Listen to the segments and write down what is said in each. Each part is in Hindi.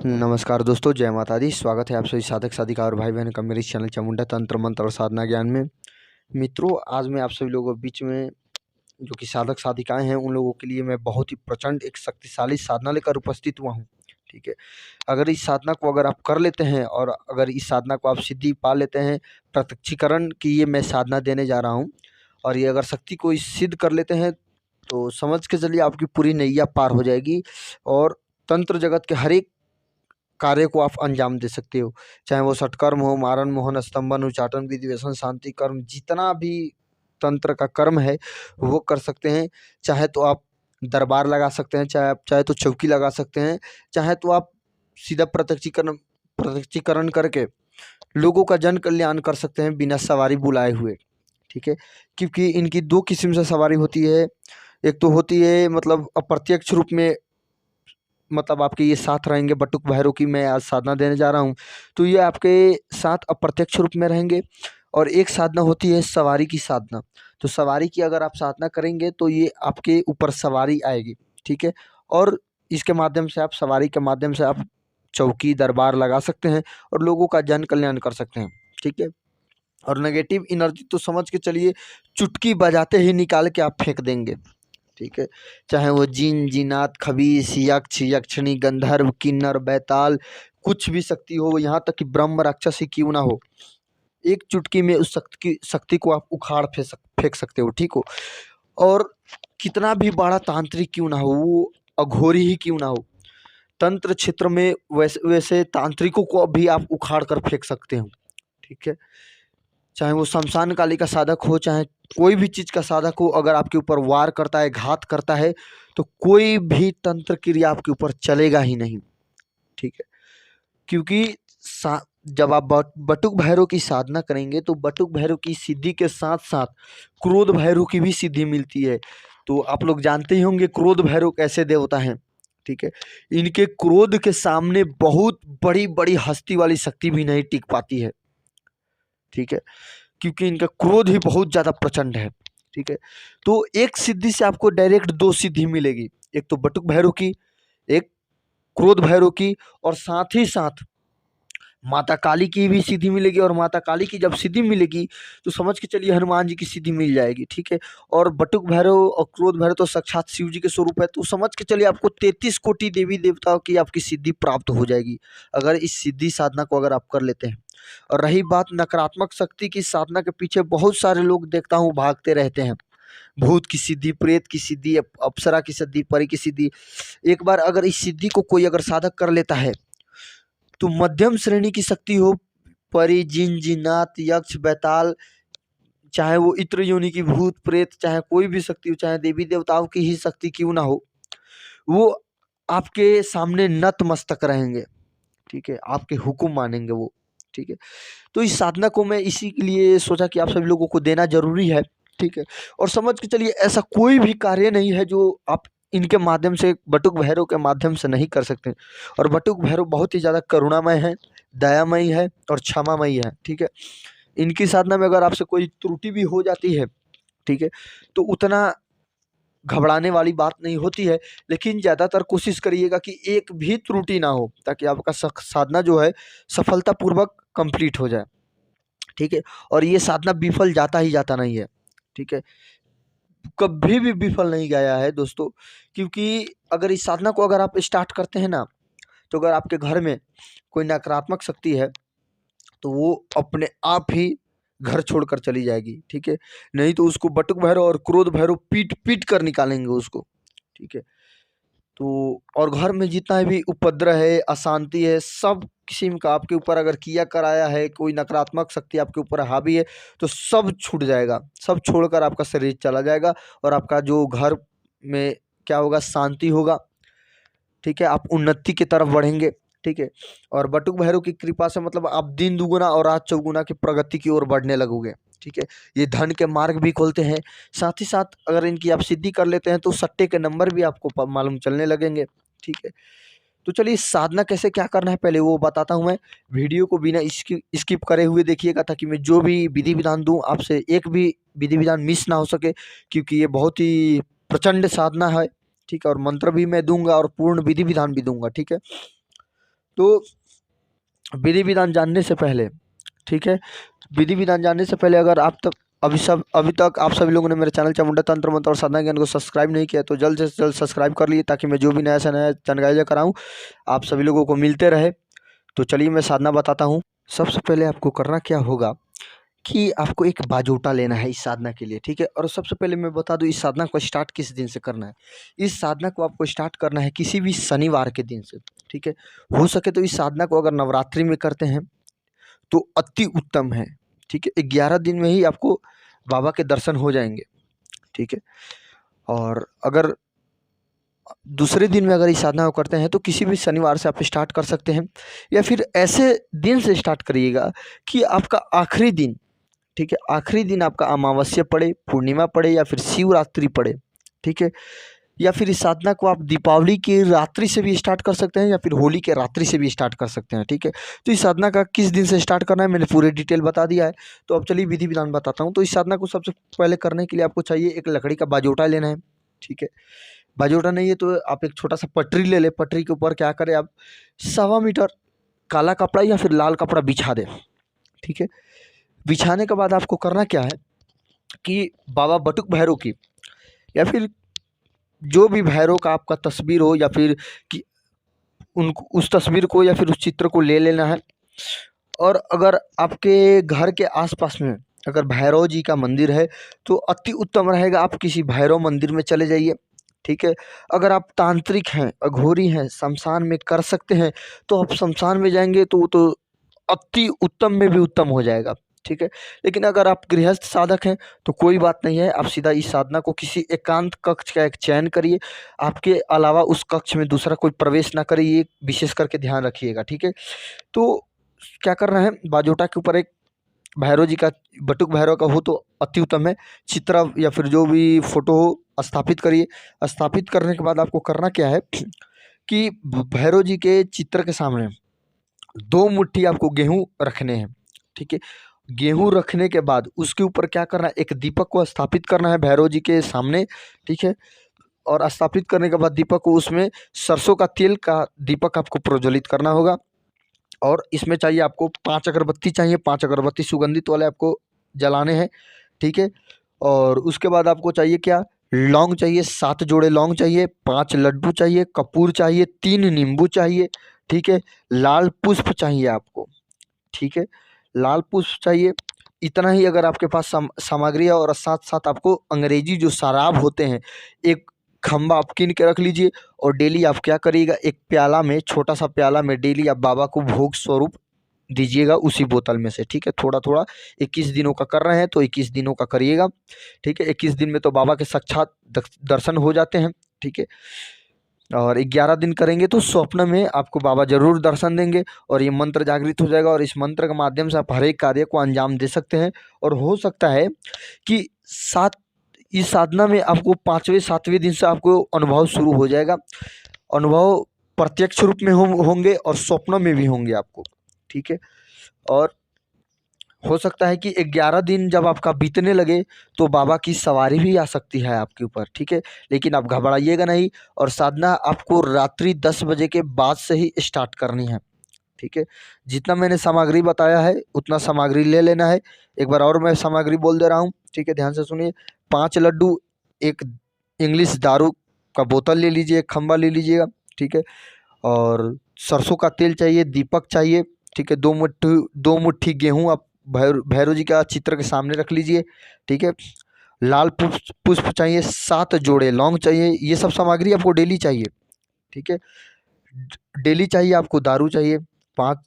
नमस्कार दोस्तों, जय माता दी। स्वागत है आप सभी साधक साधिका और भाई बहन का मेरे इस चैनल चामुंडा तंत्र मंत्र और साधना ज्ञान में। मित्रों, आज मैं आप सभी लोगों के बीच में जो कि साधक साधिकाएं हैं उन लोगों के लिए मैं बहुत ही प्रचंड एक शक्तिशाली साधना लेकर उपस्थित हुआ हूँ। ठीक है, अगर इस साधना को अगर आप कर लेते हैं और अगर इस साधना को आप सिद्धि पा लेते हैं, प्रत्यक्षीकरण की ये मैं साधना देने जा रहा हूँ। और ये अगर शक्ति को सिद्ध कर लेते हैं तो समझ के चलिए आपकी पूरी नैया पार हो जाएगी और तंत्र जगत के हर एक कार्य को आप अंजाम दे सकते हो। चाहे वो षटकर्म हो, मारण, मोहन, स्तंभन, उच्चाटन, विधि, व्यसन, शांति कर्म, जितना भी तंत्र का कर्म है वो कर सकते हैं। चाहे तो आप दरबार लगा सकते हैं, चाहे तो चौकी लगा सकते हैं, चाहे तो आप सीधा प्रत्यक्षीकरण करके लोगों का जन कल्याण कर सकते हैं बिना सवारी बुलाए हुए। ठीक है, क्योंकि इनकी दो किस्म से सवारी होती है। एक तो होती है मतलब अप्रत्यक्ष रूप में, मतलब आपके ये साथ रहेंगे। बटुक भैरव की मैं आज साधना देने जा रहा हूँ, तो ये आपके साथ अप्रत्यक्ष रूप में रहेंगे। और एक साधना होती है सवारी की साधना। तो सवारी की अगर आप साधना करेंगे तो ये आपके ऊपर सवारी आएगी। ठीक है, और इसके माध्यम से आप सवारी के माध्यम से आप चौकी दरबार लगा सकते हैं और लोगों का जन कल्याण कर सकते हैं। ठीक है, और नेगेटिव एनर्जी तो समझ के चलिए चुटकी बजाते ही निकाल के आप फेंक देंगे। ठीक है, चाहे वो जिन, जिनात, खबीस, यक्ष, यक्षिणी, गंधर्व, किन्नर, बैताल, कुछ भी शक्ति हो, यहाँ तक कि ब्रह्म राक्षस ही क्यों ना हो, एक चुटकी में उस शक्ति को आप उखाड़ फेंक सकते हो। ठीक हो, और कितना भी बड़ा तांत्रिक क्यों ना हो, वो अघोरी ही क्यों ना हो, तंत्र क्षेत्र में वैसे वैसे तांत्रिकों को भी आप उखाड़ कर फेंक सकते हो। ठीक है, चाहे वो शमशान काली का साधक हो, चाहे कोई भी चीज़ का साधक हो, अगर आपके ऊपर वार करता है, घात करता है, तो कोई भी तंत्र क्रिया आपके ऊपर चलेगा ही नहीं। ठीक है, क्योंकि जब आप बटुक भैरव की साधना करेंगे तो बटुक भैरव की सिद्धि के साथ साथ क्रोध भैरव की भी सिद्धि मिलती है। तो आप लोग जानते ही होंगे क्रोध भैरव कैसे देवता हैं। ठीक है, इनके क्रोध के सामने बहुत बड़ी बड़ी हस्ती वाली शक्ति भी नहीं टिक पाती है। ठीक है, क्योंकि इनका क्रोध ही बहुत ज़्यादा प्रचंड है। ठीक है, तो एक सिद्धि से आपको डायरेक्ट दो सिद्धि मिलेगी, एक तो बटुक भैरव की, एक क्रोध भैरव की, और साथ ही साथ माता काली की भी सिद्धि मिलेगी। और माता काली की जब सिद्धि मिलेगी तो समझ के चलिए हनुमान जी की सिद्धि मिल जाएगी। ठीक है, और बटुक भैरव और क्रोध भैरव तो साक्षात शिव जी के स्वरूप है, तो समझ के चलिए आपको 33 कोटि देवी देवताओं की आपकी सिद्धि प्राप्त हो जाएगी अगर इस सिद्धि साधना को अगर आप कर लेते हैं। और रही बात नकारात्मक शक्ति की साधना के पीछे बहुत सारे लोग देखता हूँ भागते रहते हैं। भूत की सिद्धि, प्रेत की सिद्धि, अप्सरा की सिद्धि, परी की सिद्धि। एक बार अगर इस सिद्धि को कोई अगर साधक कर लेता है तो मध्यम श्रेणी की शक्ति हो, परी, जिन, जिन्नात, यक्ष, बैताल, चाहे वो इत्र योनि की भूत प्रेत, चाहे कोई भी शक्ति हो, चाहे देवी देवताओं की ही शक्ति क्यों ना हो, वो आपके सामने नतमस्तक रहेंगे। ठीक है, आपके हुक्म मानेंगे वो। ठीक है, तो इस साधना को मैं इसी के लिए सोचा कि आप सभी लोगों को देना जरूरी है। ठीक है, और समझ के चलिए ऐसा कोई भी कार्य नहीं है जो आप इनके माध्यम से, बटुक भैरव के माध्यम से नहीं कर सकते। और बटुक भैरव बहुत ही ज़्यादा करुणामय है, दयामयी है और क्षमामयी है। ठीक है, इनकी साधना में अगर आपसे कोई त्रुटि भी हो जाती है, ठीक है, तो उतना घबराने वाली बात नहीं होती है। लेकिन ज़्यादातर कोशिश करिएगा कि एक भी त्रुटि ना हो, ताकि आपका साधना जो है सफलतापूर्वक कंप्लीट हो जाए। ठीक है, और ये साधना विफल जाता ही जाता नहीं है। ठीक है, कभी भी विफल नहीं गया है दोस्तों, क्योंकि अगर इस साधना को अगर आप स्टार्ट करते हैं ना, तो अगर आपके घर में कोई नकारात्मक शक्ति है तो वो अपने आप ही घर छोड़कर चली जाएगी। ठीक है, नहीं तो उसको बटुक भैरव और क्रोध भैरव पीट पीट कर निकालेंगे उसको। ठीक है, तो और घर में जितना भी उपद्रव है, अशांति है, सब किस्म का आपके ऊपर अगर किया कराया है, कोई नकारात्मक शक्ति आपके ऊपर हावी है, तो सब छूट जाएगा, सब छोड़कर आपका शरीर चला जाएगा और आपका जो घर में क्या होगा, शांति होगा। ठीक है, आप उन्नति की तरफ बढ़ेंगे। ठीक है, और बटुक भैरव की कृपा से मतलब आप दिन दुगुना और रात चौगुना की प्रगति की ओर बढ़ने लगोगे। ठीक है, ये धन के मार्ग भी खोलते हैं। साथ ही साथ अगर इनकी आप सिद्धि कर लेते हैं तो सट्टे के नंबर भी आपको मालूम चलने लगेंगे। ठीक है, तो चलिए साधना कैसे क्या करना है पहले वो बताता हूँ मैं। वीडियो को बिना स्किप करे हुए देखिएगा, ताकि मैं जो भी विधि विधान दूँ आपसे एक भी विधि विधान मिस ना हो सके, क्योंकि ये बहुत ही प्रचंड साधना है। ठीक है, और मंत्र भी मैं दूंगा और पूर्ण विधि विधान भी दूंगा। ठीक है, तो विधि विधान जानने से पहले, ठीक है, विधि विधान जानने से पहले अगर आप तक अभी तक आप सभी लोगों ने मेरे चैनल चामुंडा तंत्र मंत्र और साधना ज्ञान को सब्सक्राइब नहीं किया तो जल्द से जल्द सब्सक्राइब कर लिए, ताकि मैं जो भी नया से नया जानकारी लेकर आऊँ आप सभी लोगों को मिलते रहे। तो चलिए मैं साधना बताता हूँ। सबसे पहले आपको करना क्या होगा कि आपको एक बाजोटा लेना है इस साधना के लिए, ठीक है। और सबसे पहले मैं बता दूं इस साधना को स्टार्ट किस दिन से करना है। इस साधना को आपको स्टार्ट करना है किसी भी शनिवार के दिन से, ठीक है। हो सके तो इस साधना को अगर नवरात्रि में करते हैं तो अति उत्तम है, ठीक है। 11 दिन में ही आपको बाबा के दर्शन हो जाएंगे, ठीक है। और अगर दूसरे दिन में अगर इस साधना को करते हैं तो किसी भी शनिवार से आप स्टार्ट कर सकते हैं, या फिर ऐसे दिन से स्टार्ट करिएगा कि आपका आखिरी दिन, ठीक है, आखिरी दिन आपका अमावस्या पड़े, पूर्णिमा पड़े या फिर शिवरात्रि पड़े, ठीक है। या फिर इस साधना को आप दीपावली की रात्रि से भी स्टार्ट कर सकते हैं या फिर होली के रात्रि से भी स्टार्ट कर सकते हैं, ठीक है। तो इस साधना का किस दिन से स्टार्ट करना है मैंने पूरे डिटेल बता दिया है। तो अब चलिए विधि विधान बताता हूँ। तो इस साधना को सबसे पहले करने के लिए आपको चाहिए एक लकड़ी का बाजोटा लेना है, ठीक है। बाजोटा नहीं है तो आप एक छोटा सा पटरी ले लें। पटरी के ऊपर क्या करें आप 1.25 मीटर काला कपड़ा या फिर लाल कपड़ा बिछा दें, ठीक है। बिछाने के बाद आपको करना क्या है कि बाबा बटुक भैरव की या फिर जो भी भैरव का आपका तस्वीर हो या फिर कि उनको उस तस्वीर को या फिर उस चित्र को ले लेना है। और अगर आपके घर के आसपास में अगर भैरव जी का मंदिर है तो अति उत्तम रहेगा आप किसी भैरव मंदिर में चले जाइए, ठीक है। अगर आप तांत्रिक हैं, अघोरी हैं, शमशान में कर सकते हैं तो आप शमशान में जाएंगे तो वो तो अति उत्तम में भी उत्तम हो जाएगा, ठीक है। लेकिन अगर आप गृहस्थ साधक हैं तो कोई बात नहीं है, आप सीधा इस साधना को किसी एकांत कक्ष का एक चयन करिए। आपके अलावा उस कक्ष में दूसरा कोई प्रवेश ना करे, ये विशेष करके ध्यान रखिएगा, ठीक है। तो क्या करना है, बाजोटा के ऊपर एक भैरव जी का, बटुक भैरव का हो तो अति उत्तम है, चित्र या फिर जो भी फोटो हो स्थापित करिए। स्थापित करने के बाद आपको करना क्या है कि भैरव जी के चित्र के सामने 2 मुट्ठी आपको गेहूं रखने हैं, ठीक है। गेहूं रखने के बाद उसके ऊपर क्या करना है, एक दीपक को स्थापित करना है भैरव जी के सामने, ठीक है। और स्थापित करने के बाद दीपक को उसमें सरसों का तेल का दीपक आपको प्रज्वलित करना होगा। और इसमें चाहिए आपको 5 अगरबत्ती चाहिए, 5 अगरबत्ती सुगंधित वाले आपको जलाने हैं, ठीक है। और उसके बाद आपको चाहिए क्या, लौंग चाहिए, 7 जोड़े लौंग चाहिए, 5 लड्डू चाहिए, कपूर चाहिए, 3 नींबू चाहिए, ठीक है। लाल पुष्प चाहिए आपको, ठीक है, लाल पुष्प चाहिए। इतना ही अगर आपके पास सामग्री है, और साथ साथ आपको अंग्रेजी जो शराब होते हैं एक खम्बा आप कीन के रख लीजिए। और डेली आप क्या करिएगा, एक प्याला में, छोटा सा प्याला में डेली आप बाबा को भोग स्वरूप दीजिएगा उसी बोतल में से, ठीक है। थोड़ा थोड़ा 21 दिनों का कर रहे हैं तो 21 दिनों का करिएगा, ठीक है। 21 दिन में तो बाबा के साक्षात दर्शन हो जाते हैं, ठीक है। और 11 दिन करेंगे तो स्वप्न में आपको बाबा जरूर दर्शन देंगे और ये मंत्र जागृत हो जाएगा। और इस मंत्र के माध्यम से आप हर एक कार्य को अंजाम दे सकते हैं। और हो सकता है कि इस साधना में आपको 5वें 7वें दिन से आपको अनुभव शुरू हो जाएगा। अनुभव प्रत्यक्ष रूप में होंगे और स्वप्न में भी होंगे आपको, ठीक है। और हो सकता है कि 11 दिन जब आपका बीतने लगे तो बाबा की सवारी भी आ सकती है आपके ऊपर, ठीक है। लेकिन आप घबराइएगा नहीं। और साधना आपको रात्रि 10 बजे के बाद से ही स्टार्ट करनी है, ठीक है। जितना मैंने सामग्री बताया है उतना सामग्री ले लेना है। एक बार और मैं सामग्री बोल दे रहा हूँ, ठीक है, ध्यान से सुनिए। 5 लड्डू, एक इंग्लिश दारू का बोतल ले लीजिए, एक खम्बा ले लीजिएगा, ठीक है। और सरसों का तेल चाहिए, दीपक चाहिए, ठीक है। 2 मुट्ठी गेहूँ आप भैरव जी का चित्र के सामने रख लीजिए, ठीक है। लाल पुष्प चाहिए, 7 जोड़े लौंग चाहिए। ये सब सामग्री आपको डेली चाहिए, ठीक है। डेली चाहिए आपको दारू चाहिए, 5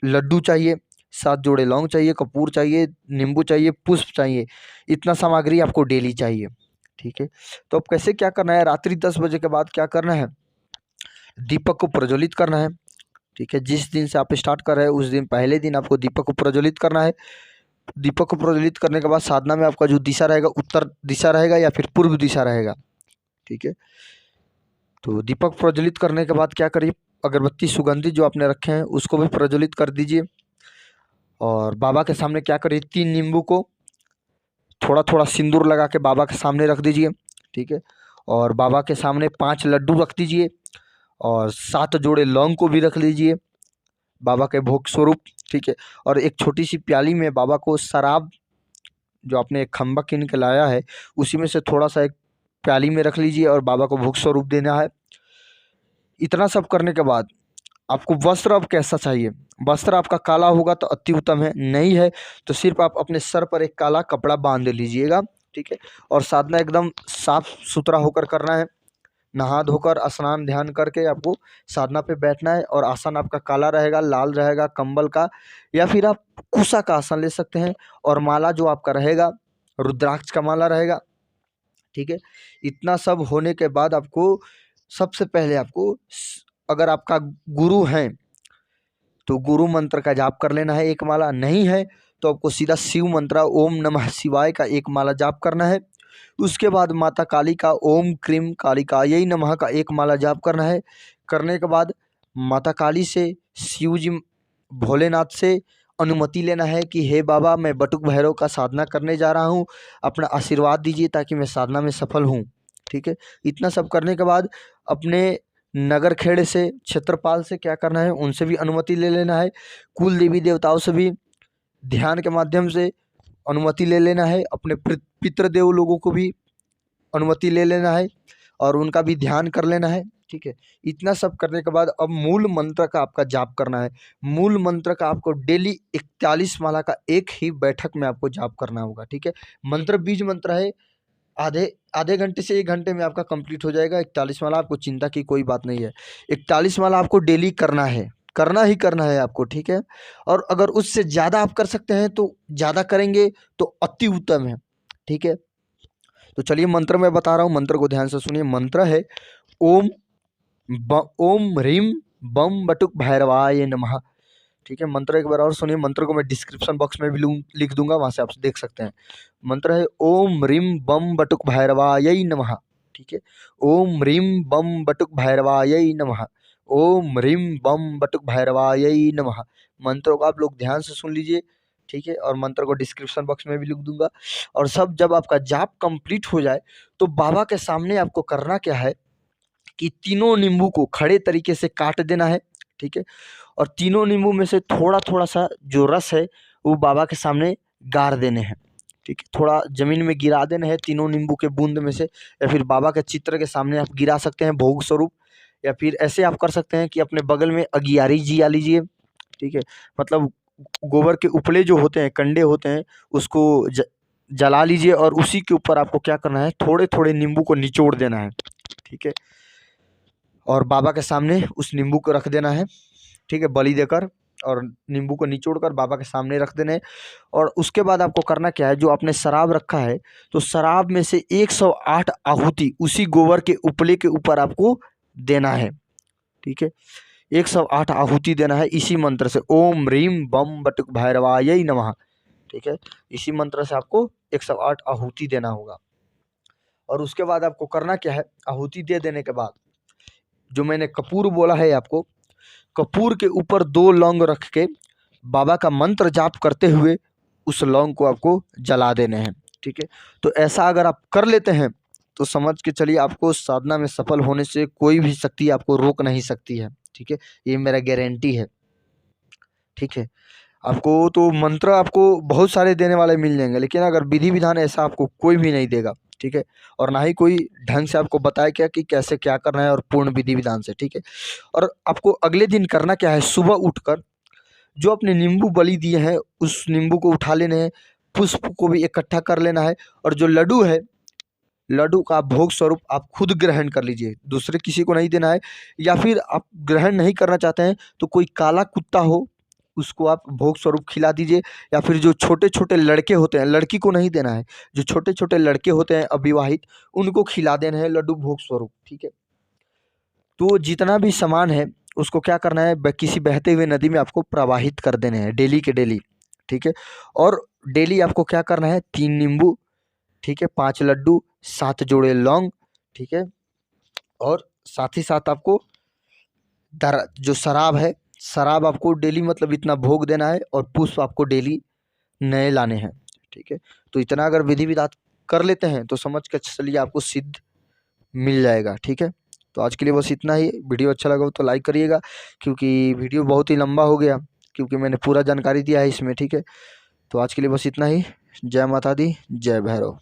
लड्डू चाहिए, 7 जोड़े लौंग चाहिए, कपूर चाहिए, नींबू चाहिए, पुष्प चाहिए। इतना सामग्री आपको डेली चाहिए, ठीक है। तो अब कैसे क्या करना है, रात्रि 10 बजे के बाद क्या करना है, दीपक को प्रज्वलित करना है, ठीक है। जिस दिन से आप स्टार्ट कर रहे हैं उस दिन पहले दिन आपको दीपक को प्रज्वलित करना है। दीपक को प्रज्वलित करने के बाद साधना में आपका जो दिशा रहेगा उत्तर दिशा रहेगा या फिर पूर्व दिशा रहेगा, ठीक है। तो दीपक प्रज्वलित करने के बाद क्या करिए, अगरबत्ती सुगंधित जो आपने रखे हैं उसको भी प्रज्वलित कर दीजिए। और बाबा के सामने क्या करिए, 3 नींबू को थोड़ा थोड़ा सिंदूर लगा के बाबा के सामने रख दीजिए, ठीक है। और बाबा के सामने 5 लड्डू रख दीजिए और 7 जोड़े लौंग को भी रख लीजिए, बाबा के भोग स्वरूप, ठीक है। और एक छोटी सी प्याली में बाबा को शराब, जो आपने एक खंबा कीन के लाया है, उसी में से थोड़ा सा एक प्याली में रख लीजिए और बाबा को भोग स्वरूप देना है। इतना सब करने के बाद आपको वस्त्र अब कैसा चाहिए? वस्त्र आपका काला होगा तो अति उत्तम है, नहीं है तो सिर्फ आप अपने सर पर एक काला कपड़ा बांध लीजिएगा, ठीक है। और साधना एकदम साफ सुथरा होकर करना है। नहा धोकर स्नान ध्यान करके आपको साधना पे बैठना है। और आसन आपका काला रहेगा, लाल रहेगा, कंबल का, या फिर आप कुशा का आसन ले सकते हैं। और माला जो आपका रहेगा रुद्राक्ष का माला रहेगा, ठीक है। इतना सब होने के बाद आपको सबसे पहले आपको अगर आपका गुरु हैं तो गुरु मंत्र का जाप कर लेना है, एक माला। नहीं है तो आपको सीधा शिव मंत्र ओम नमः शिवाय का एक माला जाप करना है। उसके बाद माता काली का ओम क्रीम कालिकायै नमः का एक माला जाप करना है। करने के बाद माता काली से, शिव जी भोलेनाथ से अनुमति लेना है कि हे बाबा, मैं बटुक भैरव का साधना करने जा रहा हूँ, अपना आशीर्वाद दीजिए ताकि मैं साधना में सफल हूँ, ठीक है। इतना सब करने के बाद अपने नगर खेड़े से, क्षेत्रपाल से क्या करना है, उनसे भी अनुमति ले लेना है। कुल देवी देवताओं से भी ध्यान के माध्यम से अनुमति ले लेना है। अपने पितृदेव लोगों को भी अनुमति ले लेना है और उनका भी ध्यान कर लेना है, ठीक है। इतना सब करने के बाद अब मूल मंत्र का आपका जाप करना है। मूल मंत्र का आपको डेली 41 माला का एक ही बैठक में आपको जाप करना होगा, ठीक है। मंत्र बीज मंत्र है, आधे आधे घंटे से 1 घंटे में आपका कंप्लीट हो जाएगा 41 माला। आपको चिंता की कोई बात नहीं है। 41 माला आपको डेली करना है, करना ही करना है आपको, ठीक है। और अगर उससे ज़्यादा आप कर सकते हैं तो ज़्यादा करेंगे तो अति उत्तम है, ठीक है। तो चलिए मंत्र मैं बता रहा हूँ, मंत्र को ध्यान से सुनिए। मंत्र है ओम ह्रीम बम बटुक भैरवाय नमः, ठीक है। मंत्र एक बार और सुनिए। मंत्र को मैं डिस्क्रिप्शन बॉक्स में भी लिख दूंगा, वहां से आप देख सकते हैं। मंत्र है ओम ह्रीम बम बटुक भैरवाय नमः, ठीक है। ओम ह्रीम बम बटुक भैरवाय नमः, ओम ह्रीम बम बटुक भैरवाय नमः। मंत्रों को आप लोग ध्यान से सुन लीजिए, ठीक है। और मंत्र को डिस्क्रिप्शन बॉक्स में भी लिख दूंगा। और सब जब आपका जाप कंप्लीट हो जाए तो बाबा के सामने आपको करना क्या है कि तीनों नींबू को खड़े तरीके से काट देना है, ठीक है। और तीनों नींबू में से थोड़ा थोड़ा सा जो रस है वो बाबा के सामने गार देने हैं, ठीक है। थोड़ा जमीन में गिरा देना है तीनों नींबू के बूंद में से, या फिर बाबा के चित्र के सामने आप गिरा सकते हैं भोग स्वरूप। या फिर ऐसे आप कर सकते हैं कि अपने बगल में अगियारी जिया लीजिए, ठीक है। मतलब गोबर के उपले जो होते हैं, कंडे होते हैं, उसको जला लीजिए और उसी के ऊपर आपको क्या करना है, थोड़े थोड़े नींबू को निचोड़ देना है, ठीक है। और बाबा के सामने उस नींबू को रख देना है, ठीक है, बलि देकर। और नींबू को निचोड़ कर बाबा के सामने रख देने। और उसके बाद आपको करना क्या है, जो आपने शराब रखा है तो शराब में से 108 आहुति उसी गोबर के उपले के ऊपर आपको देना है, ठीक है। 108 आहुति देना है इसी मंत्र से, ओम ह्रीम बम बटुक भैरवाय नमः, ठीक है। इसी मंत्र से आपको 108 आहुति देना होगा। और उसके बाद आपको करना क्या है, आहुति दे देने के बाद जो मैंने कपूर बोला है आपको, कपूर के ऊपर 2 लौंग रख के बाबा का मंत्र जाप करते हुए उस लौंग को आपको जला देने हैं, ठीक है। तो ऐसा अगर आप कर लेते हैं तो समझ के चलिए आपको साधना में सफल होने से कोई भी शक्ति आपको रोक नहीं सकती है, ठीक है। ये मेरा गारंटी है, ठीक है। आपको तो मंत्र आपको बहुत सारे देने वाले मिल जाएंगे, लेकिन अगर विधि विधान ऐसा आपको कोई भी नहीं देगा, ठीक है। और ना ही कोई ढंग से आपको बताया क्या कि कैसे क्या करना है और पूर्ण विधि विधान से, ठीक है। और आपको अगले दिन करना क्या है, सुबह उठकर जो अपने नींबू बलि दिए हैं उस नींबू को उठा लेने हैं, पुष्प को भी इकट्ठा कर लेना है। और जो लड्डू है, लड्डू का भोग स्वरूप आप खुद ग्रहण कर लीजिए, दूसरे किसी को नहीं देना है। या फिर आप ग्रहण नहीं करना चाहते हैं तो कोई काला कुत्ता हो उसको आप भोग स्वरूप खिला दीजिए। या फिर जो छोटे छोटे लड़के होते हैं, लड़की को नहीं देना है, जो छोटे छोटे लड़के होते हैं अविवाहित, उनको खिला देना है लड्डू भोग स्वरूप, ठीक है। तो जितना भी सामान है उसको क्या करना है, किसी बहते हुए नदी में आपको प्रवाहित कर देने हैं डेली के डेली, ठीक है। और डेली आपको क्या करना है, 3 नींबू, ठीक है, 5 लड्डू, 7 जोड़े लौंग, ठीक है। और साथ ही साथ आपको जो शराब है, शराब आपको डेली मतलब इतना भोग देना है। और पुष्प आपको डेली नए लाने हैं, ठीक है। तो इतना अगर विधि विधान कर लेते हैं तो समझ के चलिए आपको सिद्ध मिल जाएगा, ठीक है। तो आज के लिए बस इतना ही। वीडियो अच्छा लगा हो तो लाइक करिएगा, क्योंकि वीडियो बहुत ही लंबा हो गया, क्योंकि मैंने पूरा जानकारी दिया है इसमें, ठीक है। तो आज के लिए बस इतना ही। जय माता दी, जय भैरव।